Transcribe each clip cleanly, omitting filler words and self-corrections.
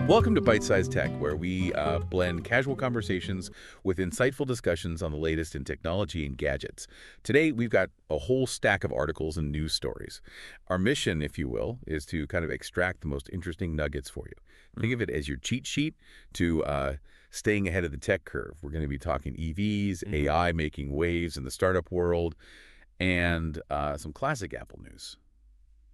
Welcome to Byte-Sized Tech, where we blend casual conversations with insightful discussions on the latest in technology and gadgets. Today, we've got a whole stack of articles and news stories. Our mission, if you will, is to kind of extract the most interesting nuggets for you. Think of it as your cheat sheet to staying ahead of the tech curve. We're going to be talking EVs, AI making waves in the startup world, and some classic Apple news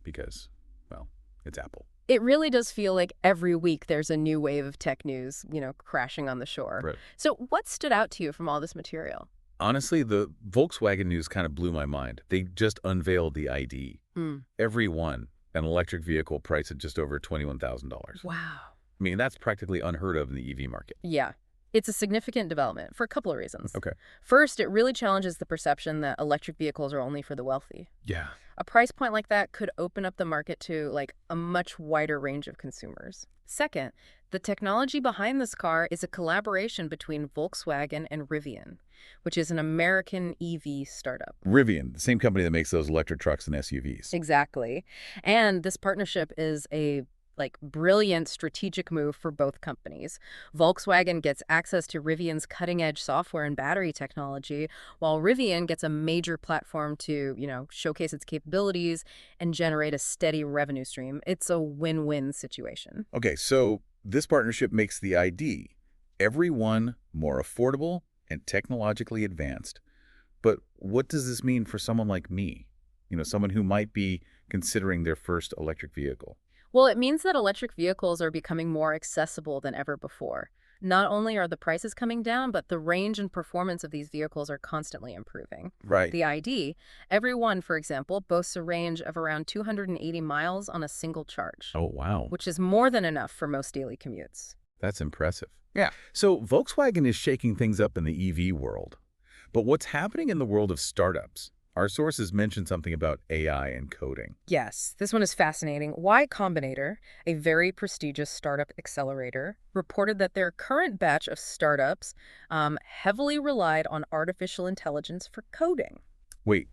because, well, it's Apple. It really does feel like every week there's a new wave of tech news, crashing on the shore. Right. So what stood out to you from all this material? Honestly, the Volkswagen news kind of blew my mind. They just unveiled the ID. Every one, an electric vehicle priced at just over $21,000. Wow. I mean, that's practically unheard of in the EV market. Yeah. It's a significant development for a couple of reasons. Okay. First, it really challenges the perception that electric vehicles are only for the wealthy. Yeah. A price point like that could open up the market to a much wider range of consumers. Second, the technology behind this car is a collaboration between Volkswagen and Rivian, which is an American EV startup. Rivian, the same company that makes those electric trucks and SUVs. Exactly. And this partnership is a brilliant strategic move for both companies. Volkswagen gets access to Rivian's cutting-edge software and battery technology, while Rivian gets a major platform to, showcase its capabilities and generate a steady revenue stream. It's a win-win situation. Okay, so this partnership makes the ID, every one more affordable and technologically advanced. But what does this mean for someone like me? Someone who might be considering their first electric vehicle. Well, it means that electric vehicles are becoming more accessible than ever before. Not only are the prices coming down, but the range and performance of these vehicles are constantly improving. Right. The ID, every one, for example, boasts a range of around 280 miles on a single charge. Oh, wow. Which is more than enough for most daily commutes. That's impressive. Yeah. So Volkswagen is shaking things up in the EV world. But what's happening in the world of startups? Our sources mentioned something about AI and coding. Yes, this one is fascinating. Y Combinator, a very prestigious startup accelerator, reported that their current batch of startups heavily relied on artificial intelligence for coding. Wait,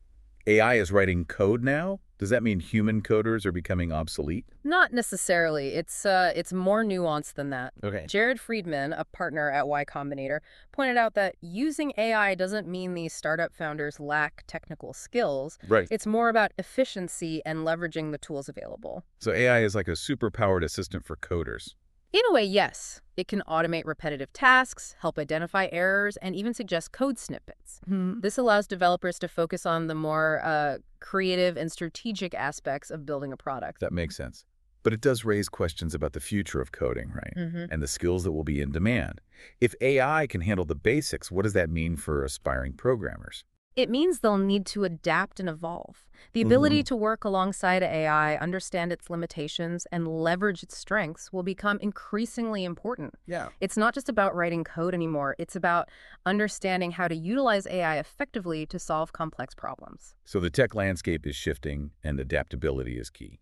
AI is writing code now? Does that mean human coders are becoming obsolete? Not necessarily. It's more nuanced than that. Okay. Jared Friedman, a partner at Y Combinator, pointed out that using AI doesn't mean these startup founders lack technical skills. Right. It's more about efficiency and leveraging the tools available. So AI is like a super-powered assistant for coders. In a way, yes. It can automate repetitive tasks, help identify errors, and even suggest code snippets. This allows developers to focus on the more creative and strategic aspects of building a product. That makes sense. But it does raise questions about the future of coding, right? And the skills that will be in demand. If AI can handle the basics, what does that mean for aspiring programmers? It means they'll need to adapt and evolve. The ability to work alongside AI, understand its limitations, and leverage its strengths will become increasingly important. Yeah. It's not just about writing code anymore. It's about understanding how to utilize AI effectively to solve complex problems. So the tech landscape is shifting and adaptability is key.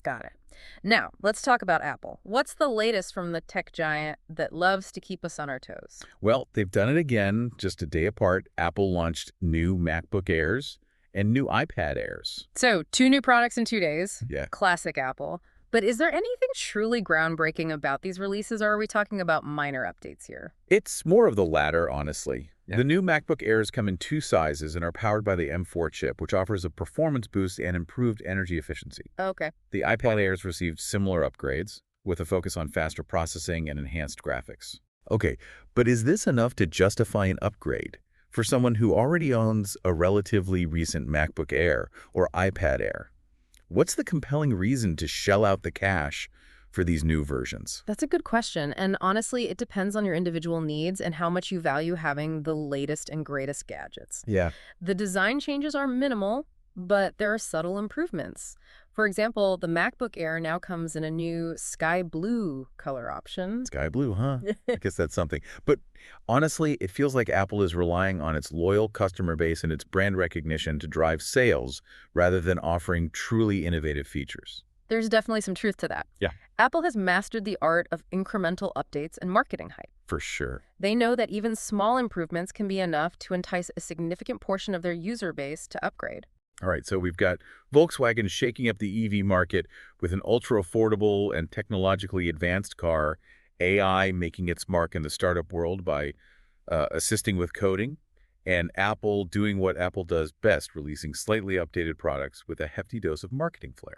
Got it. Now, let's talk about Apple. What's the latest from the tech giant that loves to keep us on our toes? Well, they've done it again, just a day apart. Apple launched new MacBook Airs and new iPad Airs. So, 2 new products in 2 days. Yeah. Classic Apple. But is there anything truly groundbreaking about these releases, or are we talking about minor updates here? It's more of the latter, honestly. Yeah. The new MacBook Airs come in 2 sizes and are powered by the M4 chip, which offers a performance boost and improved energy efficiency. Okay. The iPad Airs received similar upgrades, with a focus on faster processing and enhanced graphics. Okay, but is this enough to justify an upgrade for someone who already owns a relatively recent MacBook Air or iPad Air? What's the compelling reason to shell out the cash for these new versions? That's a good question. And honestly, it depends on your individual needs and how much you value having the latest and greatest gadgets. Yeah. The design changes are minimal, but there are subtle improvements. For example, the MacBook Air now comes in a new sky blue color option. Sky blue, huh? I guess that's something. But honestly, it feels like Apple is relying on its loyal customer base and its brand recognition to drive sales rather than offering truly innovative features. There's definitely some truth to that. Yeah. Apple has mastered the art of incremental updates and marketing hype. For sure. They know that even small improvements can be enough to entice a significant portion of their user base to upgrade. All right, so we've got Volkswagen shaking up the EV market with an ultra-affordable and technologically advanced car, AI making its mark in the startup world by assisting with coding, and Apple doing what Apple does best, releasing slightly updated products with a hefty dose of marketing flair.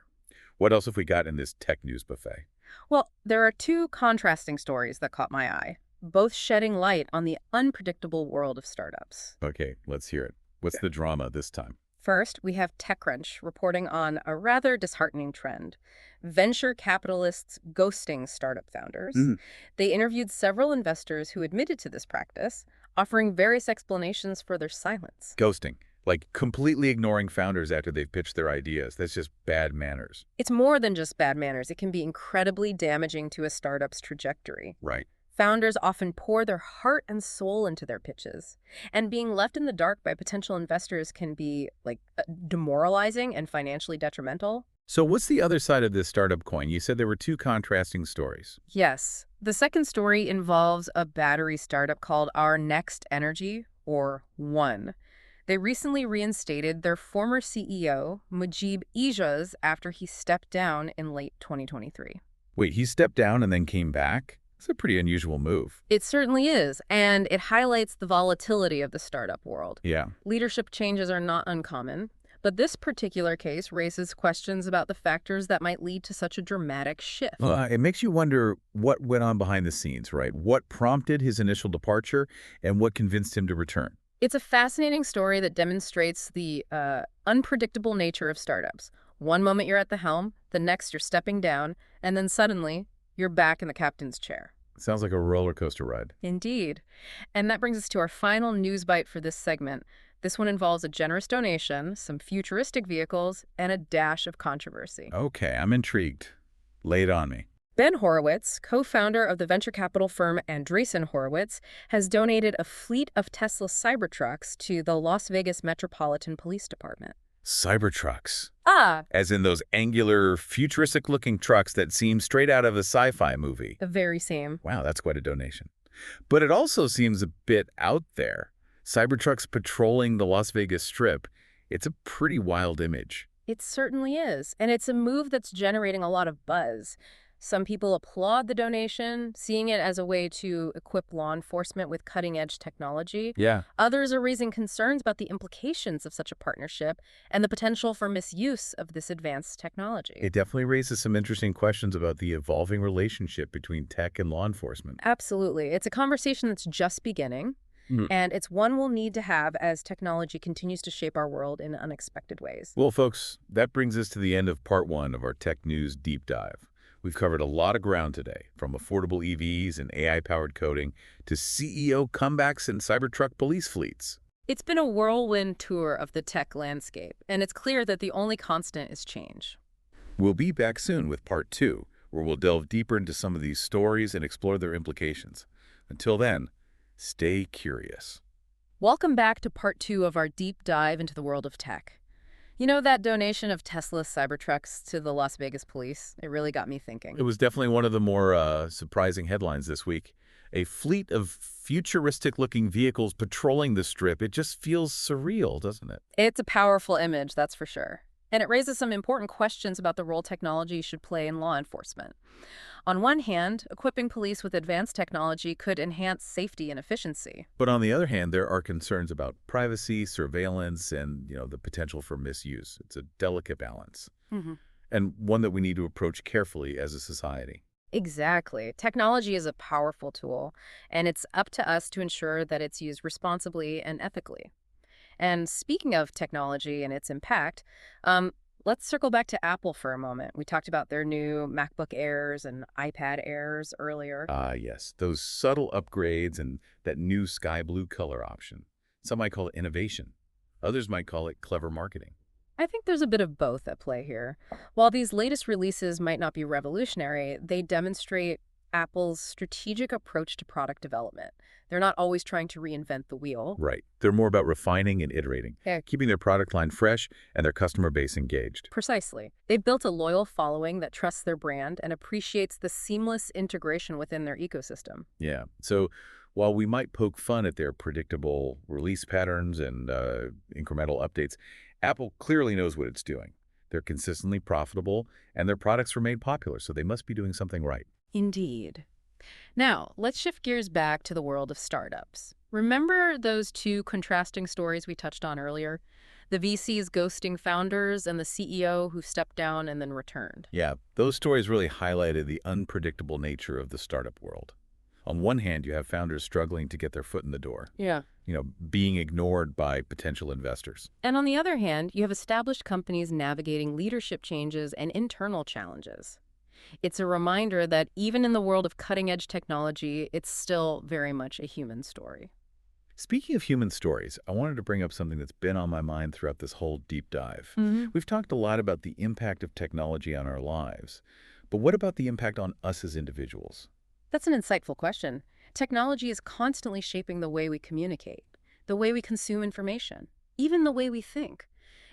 What else have we got in this tech news buffet? Well, there are two contrasting stories that caught my eye, both shedding light on the unpredictable world of startups. Okay, let's hear it. What's the drama this time? First, we have TechCrunch reporting on a rather disheartening trend. Venture capitalists ghosting startup founders. Mm, They interviewed several investors who admitted to this practice, offering various explanations for their silence. ghosting, like completely ignoring founders after they've pitched their ideas. That's just bad manners. It's more than just bad manners. It can be incredibly damaging to a startup's trajectory. Right. Founders often pour their heart and soul into their pitches, and being left in the dark by potential investors can be demoralizing and financially detrimental. So what's the other side of this startup coin? You said there were two contrasting stories. Yes, the second story involves a battery startup called Our Next Energy, or One. They recently reinstated their former CEO, Mujib Ijaz, after he stepped down in late 2023. Wait, he stepped down and then came back? It's a pretty unusual move. It certainly is, and it highlights the volatility of the startup world. Yeah. Leadership changes are not uncommon, but this particular case raises questions about the factors that might lead to such a dramatic shift. It makes you wonder what went on behind the scenes, right? What prompted his initial departure and what convinced him to return? It's a fascinating story that demonstrates the unpredictable nature of startups. One moment you're at the helm, the next you're stepping down, and then suddenly you're back in the captain's chair. Sounds like a roller coaster ride. Indeed. And that brings us to our final news bite for this segment. This one involves a generous donation, some futuristic vehicles, and a dash of controversy. Okay, I'm intrigued. Lay it on me. Ben Horowitz, co-founder of the venture capital firm Andreessen Horowitz, has donated a fleet of Tesla Cybertrucks to the Las Vegas Metropolitan Police Department. Cybertrucks. Ah, As in those angular, futuristic-looking trucks that seem straight out of a sci-fi movie. the very same. Wow, that's quite a donation. But it also seems a bit out there. Cybertrucks patrolling the Las Vegas Strip. It's a pretty wild image. It certainly is, and it's a move that's generating a lot of buzz. Some people applaud the donation, seeing it as a way to equip law enforcement with cutting-edge technology. Yeah. Others are raising concerns about the implications of such a partnership and the potential for misuse of this advanced technology. It definitely raises some interesting questions about the evolving relationship between tech and law enforcement. Absolutely. It's a conversation that's just beginning, and it's one we'll need to have as technology continues to shape our world in unexpected ways. Well, folks, that brings us to the end of part one of our Tech News Deep Dive. We've covered a lot of ground today, from affordable EVs and AI-powered coding to CEO comebacks and Cybertruck police fleets. It's been a whirlwind tour of the tech landscape, and it's clear that the only constant is change. We'll be back soon with part two, where we'll delve deeper into some of these stories and explore their implications. Until then, stay curious. Welcome back to part two of our deep dive into the world of tech. You know that donation of Tesla Cybertrucks to the Las Vegas police? It really got me thinking. It was definitely one of the more surprising headlines this week. A fleet of futuristic-looking vehicles patrolling the Strip. It just feels surreal, doesn't it? It's a powerful image, that's for sure. And it raises some important questions about the role technology should play in law enforcement. On one hand, equipping police with advanced technology could enhance safety and efficiency. But on the other hand, there are concerns about privacy, surveillance, and the potential for misuse. It's a delicate balance, and one that we need to approach carefully as a society. Exactly. Technology is a powerful tool, and it's up to us to ensure that it's used responsibly and ethically. And speaking of technology and its impact, let's circle back to Apple for a moment. We talked about their new MacBook Airs and iPad Airs earlier. Ah, yes, those subtle upgrades and that new sky blue color option. Some might call it innovation. Others might call it clever marketing. I think there's a bit of both at play here. While these latest releases might not be revolutionary, they demonstrate Apple's strategic approach to product development. They're not always trying to reinvent the wheel. Right. They're more about refining and iterating, keeping their product line fresh and their customer base engaged. Precisely. They've built a loyal following that trusts their brand and appreciates the seamless integration within their ecosystem. Yeah. So While we might poke fun at their predictable release patterns and incremental updates, Apple clearly knows what it's doing. They're consistently profitable, and their products were made popular, so they must be doing something right. Indeed. Now, let's shift gears back to the world of startups. Remember those two contrasting stories we touched on earlier? The VCs ghosting founders and the CEO who stepped down and then returned. Yeah, those stories really highlighted the unpredictable nature of the startup world. On one hand, you have founders struggling to get their foot in the door, Yeah. being ignored by potential investors. And on the other hand, you have established companies navigating leadership changes and internal challenges. It's a reminder that even in the world of cutting-edge technology, it's still very much a human story. Speaking of human stories, I wanted to bring up something that's been on my mind throughout this whole deep dive. We've talked a lot about the impact of technology on our lives, but what about the impact on us as individuals? That's an insightful question. Technology is constantly shaping the way we communicate, the way we consume information, even the way we think.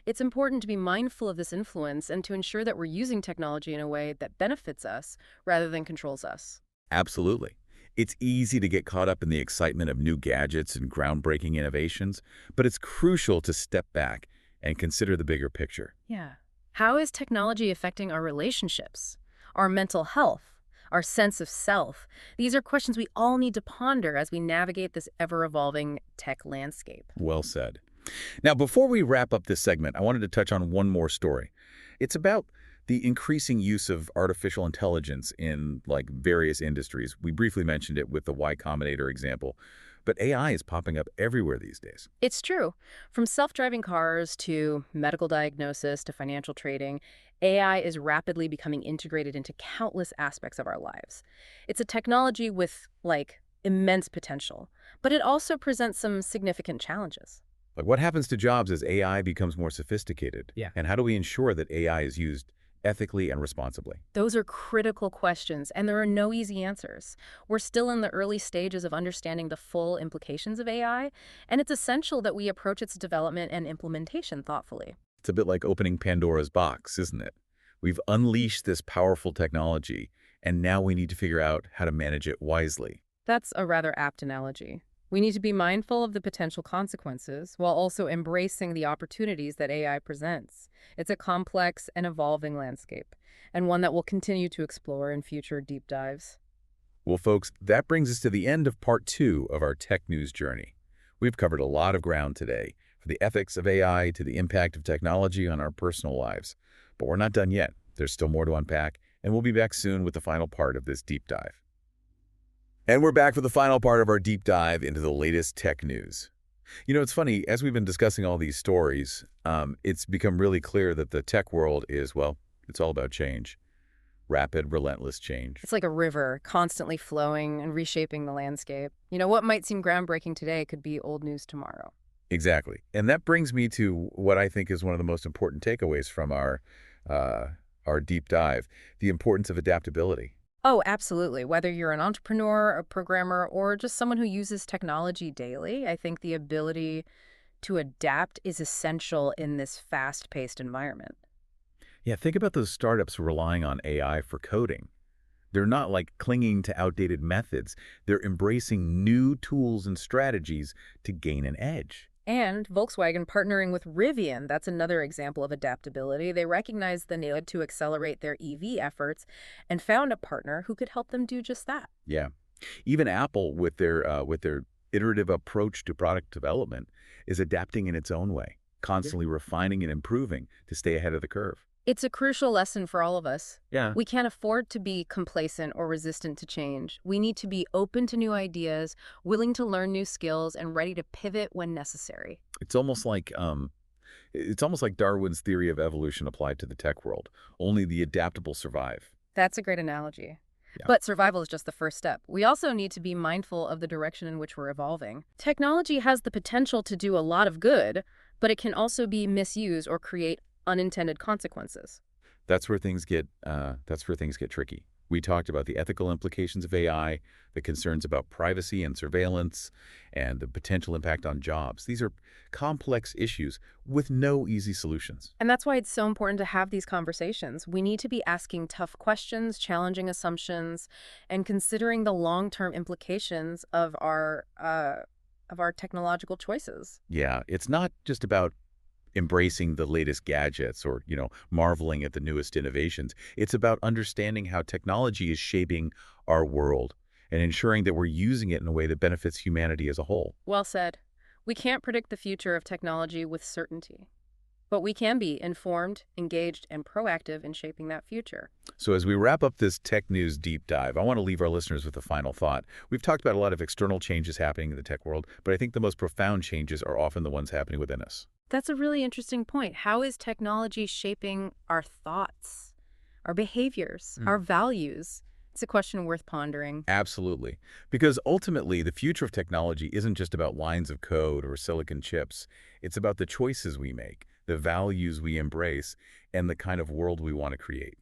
It's important to be mindful of this influence and to ensure that we're using technology in a way that benefits us rather than controls us. Absolutely. It's easy to get caught up in the excitement of new gadgets and groundbreaking innovations, but it's crucial to step back and consider the bigger picture. Yeah. How is technology affecting our relationships, our mental health, our sense of self? These are questions we all need to ponder as we navigate this ever-evolving tech landscape. Well said. Now, before we wrap up this segment, I wanted to touch on one more story. It's about the increasing use of artificial intelligence in various industries. We briefly mentioned it with the Y Combinator example, but AI is popping up everywhere these days. It's true. From self-driving cars to medical diagnosis to financial trading, AI is rapidly becoming integrated into countless aspects of our lives. It's a technology with, immense potential, but it also presents some significant challenges. What happens to jobs as AI becomes more sophisticated? Yeah. And how do we ensure that AI is used ethically and responsibly? Those are critical questions, and there are no easy answers. We're still in the early stages of understanding the full implications of AI, and it's essential that we approach its development and implementation thoughtfully. It's a bit like opening Pandora's box, isn't it? We've unleashed this powerful technology, and now we need to figure out how to manage it wisely. That's a rather apt analogy. We need to be mindful of the potential consequences while also embracing the opportunities that AI presents. It's a complex and evolving landscape, and one that we'll continue to explore in future deep dives. Well, folks, that brings us to the end of part 2 of our tech news journey. We've covered a lot of ground today, from the ethics of AI to the impact of technology on our personal lives. But we're not done yet. There's still more to unpack, and we'll be back soon with the final part of this deep dive. And we're back for the final part of our deep dive into the latest tech news. It's funny, as we've been discussing all these stories, it's become really clear that the tech world is, it's all about change. Rapid, relentless change. It's like a river, constantly flowing and reshaping the landscape. What might seem groundbreaking today could be old news tomorrow. Exactly. And that brings me to what I think is one of the most important takeaways from our deep dive, the importance of adaptability. Oh, absolutely. Whether you're an entrepreneur, a programmer, or just someone who uses technology daily, I think the ability to adapt is essential in this fast-paced environment. Yeah, think about those startups relying on AI for coding. They're not clinging to outdated methods. They're embracing new tools and strategies to gain an edge. And Volkswagen partnering with Rivian, that's another example of adaptability. They recognized the need to accelerate their EV efforts and found a partner who could help them do just that. Yeah. Even Apple, with their iterative approach to product development, is adapting in its own way, constantly refining and improving to stay ahead of the curve. It's a crucial lesson for all of us. Yeah. We can't afford to be complacent or resistant to change. We need to be open to new ideas, willing to learn new skills, and ready to pivot when necessary. It's almost like Darwin's theory of evolution applied to the tech world. Only the adaptable survive. That's a great analogy. Yeah. But survival is just the first step. We also need to be mindful of the direction in which we're evolving. Technology has the potential to do a lot of good, but it can also be misused or create unintended consequences. That's where things get tricky. We talked about the ethical implications of AI, the concerns about privacy and surveillance, and the potential impact on jobs. These are complex issues with no easy solutions. And that's why it's so important to have these conversations. We need to be asking tough questions, challenging assumptions, and considering the long-term implications of our technological choices. Yeah, it's not just about embracing the latest gadgets or, marveling at the newest innovations. It's about understanding how technology is shaping our world and ensuring that we're using it in a way that benefits humanity as a whole. Well said. We can't predict the future of technology with certainty, but we can be informed, engaged, and proactive in shaping that future. So as we wrap up this tech news deep dive, I want to leave our listeners with a final thought. We've talked about a lot of external changes happening in the tech world, but I think the most profound changes are often the ones happening within us. That's a really interesting point. How is technology shaping our thoughts, our behaviors, our values? It's a question worth pondering. Absolutely. Because ultimately, the future of technology isn't just about lines of code or silicon chips. It's about the choices we make, the values we embrace, and the kind of world we want to create.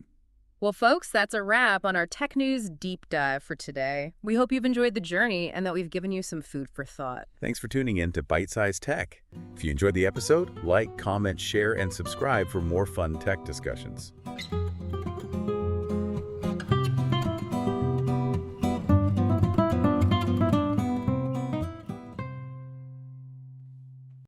Well, folks, that's a wrap on our Tech News Deep Dive for today. We hope you've enjoyed the journey and that we've given you some food for thought. Thanks for tuning in to Byte-Sized Tech. If you enjoyed the episode, like, comment, share, and subscribe for more fun tech discussions.